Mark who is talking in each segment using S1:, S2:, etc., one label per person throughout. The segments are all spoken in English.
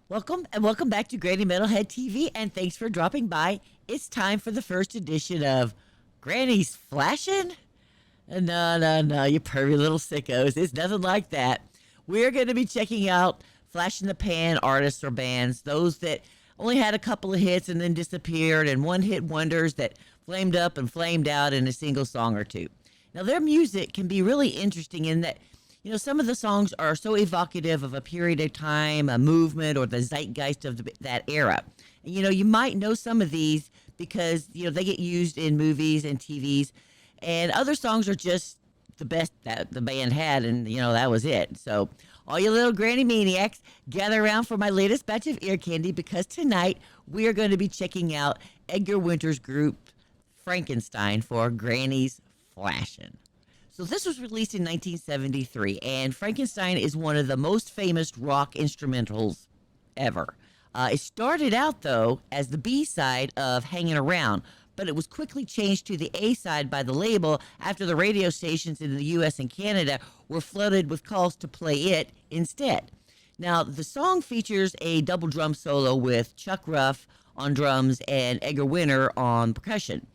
S1: Welcome back to Granny Metalhead TV, and thanks for dropping by. It's time for the first edition of Granny's Flashin'? No, you pervy little sickos. It's nothing like that. We're going to be checking out flash in the pan artists or bands, those that only had a couple of hits and then disappeared, and one hit wonders that flamed up and flamed out in a single song or two. Now, their music can be really interesting in that some of the songs are so evocative of a period of time, a movement, or the zeitgeist of that era. And, you might know some of these because, they get used in movies and TVs. And other songs are just the best that the band had, and, that was it. So, all you little granny maniacs, gather around for my latest batch of ear candy because tonight we are going to be checking out Edgar Winter's group, Frankenstein, for Granny's Flashin'. So this was released in 1973, and Frankenstein is one of the most famous rock instrumentals ever. It started out, though, as the B-side of Hangin' Around, but it was quickly changed to the A-side by the label after the radio stations in the U.S. and Canada were flooded with calls to play it instead. Now, the song features a double drum solo with Chuck Ruff on drums and Edgar Winter on percussion.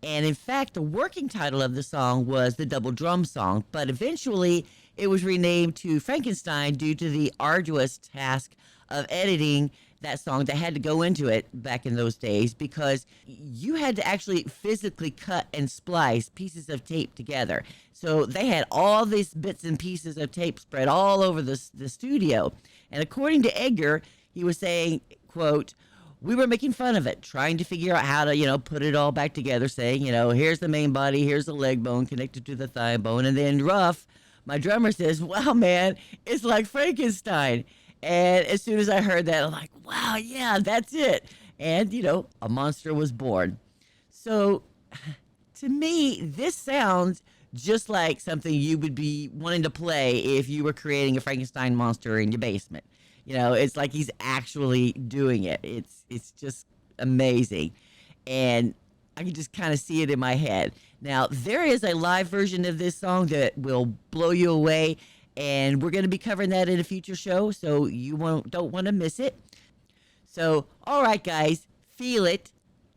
S1: And in fact, the working title of the song was the Double Drum Song, but eventually it was renamed to Frankenstein due to the arduous task of editing that song that had to go into it back in those days because you had to actually physically cut and splice pieces of tape together. So they had all these bits and pieces of tape spread all over the studio. And according to Edgar, he was saying, quote, "We were making fun of it, trying to figure out how to, put it all back together, saying, here's the main body, here's the leg bone connected to the thigh bone." And then Ruff, my drummer, says, "Wow, man, it's like Frankenstein." And as soon as I heard that, I'm like, wow, yeah, that's it. And, a monster was born. So to me, this sounds just like something you would be wanting to play if you were creating a Frankenstein monster in your basement. It's like he's actually doing it. It's just amazing. And I can just kind of see it in my head. Now, there is a live version of this song that will blow you away, and we're going to be covering that in a future show, so you don't want to miss it. So, all right, guys, feel it.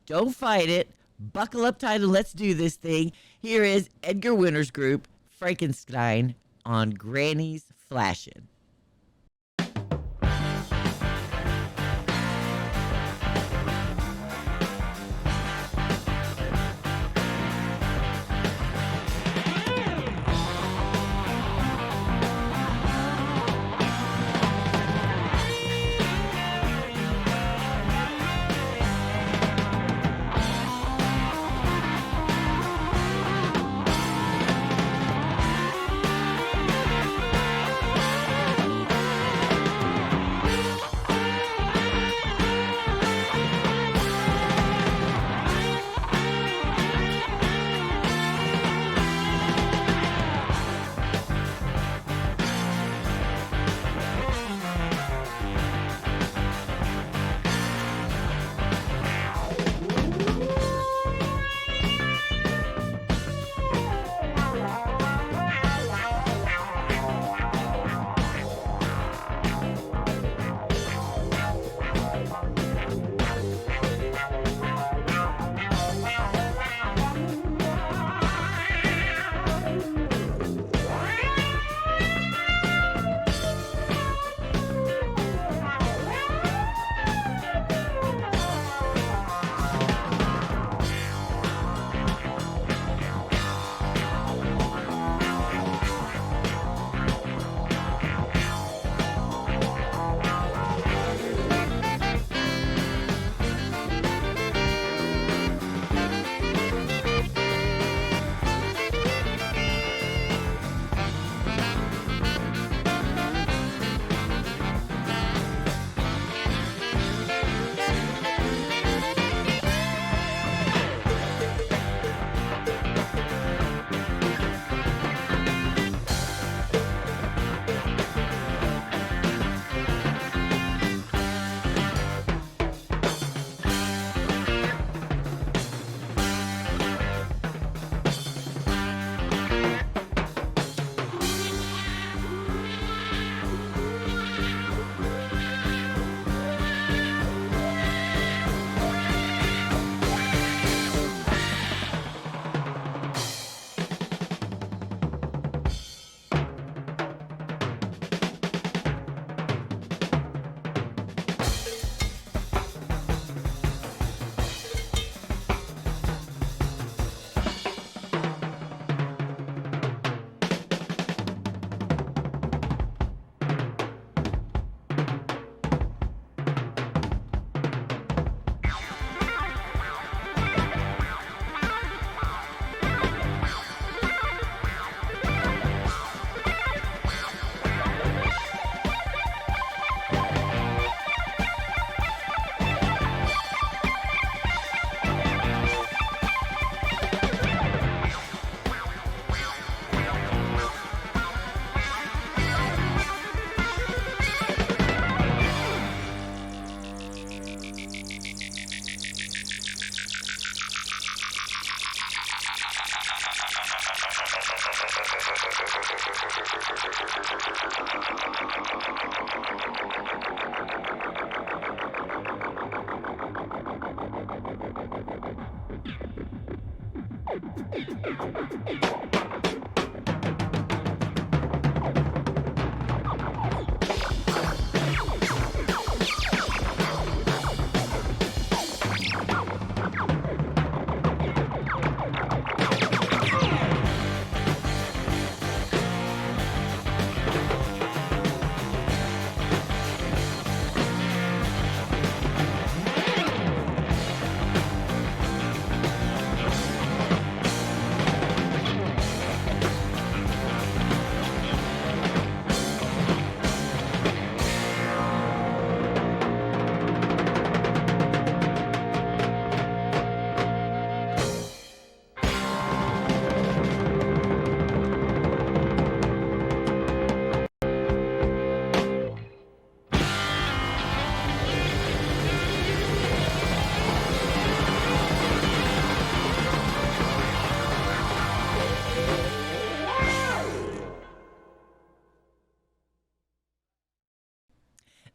S1: Don't fight it. Buckle up tight and let's do this thing. Here is Edgar Winter's group, Frankenstein, on Granny's Flashin'.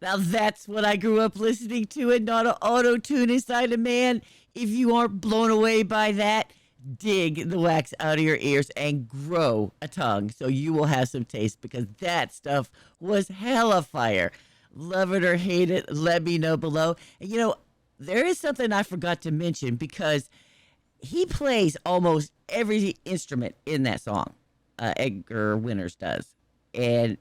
S1: Now that's what I grew up listening to, and not an auto-tune inside a man. If you aren't blown away by that, dig the wax out of your ears and grow a tongue so you will have some taste, because that stuff was hella fire. Love it or hate it, let me know below. And there is something I forgot to mention, because he plays almost every instrument in that song. Edgar Winters does. And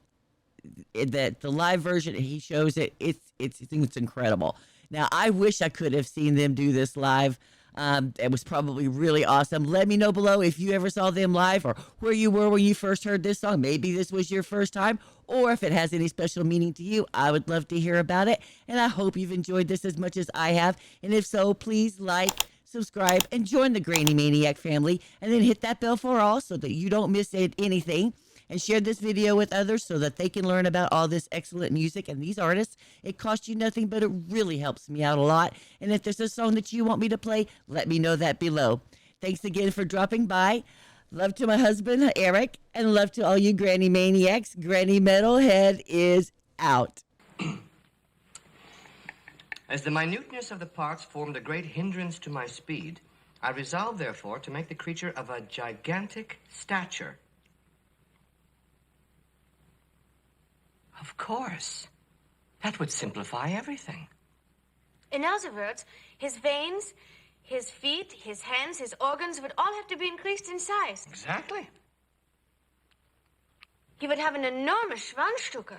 S1: that the live version he shows it's incredible. Now I wish I could have seen them do this live. It was probably really awesome. Let me know below if you ever saw them live, or where you were when you first heard this song. Maybe this was your first time, or if it has any special meaning to you. I would love to hear about it, and I hope you've enjoyed this as much as I have. And if so, please like, subscribe, and join the Granny Maniac family, and then hit that bell for all so that you don't miss anything. And share this video with others so that they can learn about all this excellent music and these artists. It costs you nothing, but it really helps me out a lot. And if there's a song that you want me to play, let me know that below. Thanks again for dropping by. Love to my husband, Eric, and love to all you Granny Maniacs. Granny Metalhead is out.
S2: As the minuteness of the parts formed a great hindrance to my speed, I resolved, therefore, to make the creature of a gigantic stature. Of course. That would simplify everything.
S3: In other words, his veins, his feet, his hands, his organs would all have to be increased in size.
S2: Exactly.
S3: He would have an enormous Schwanzstücke.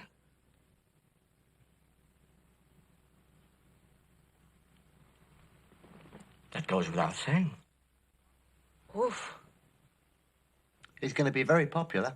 S2: That goes without saying.
S3: Oof.
S4: He's going to be very popular.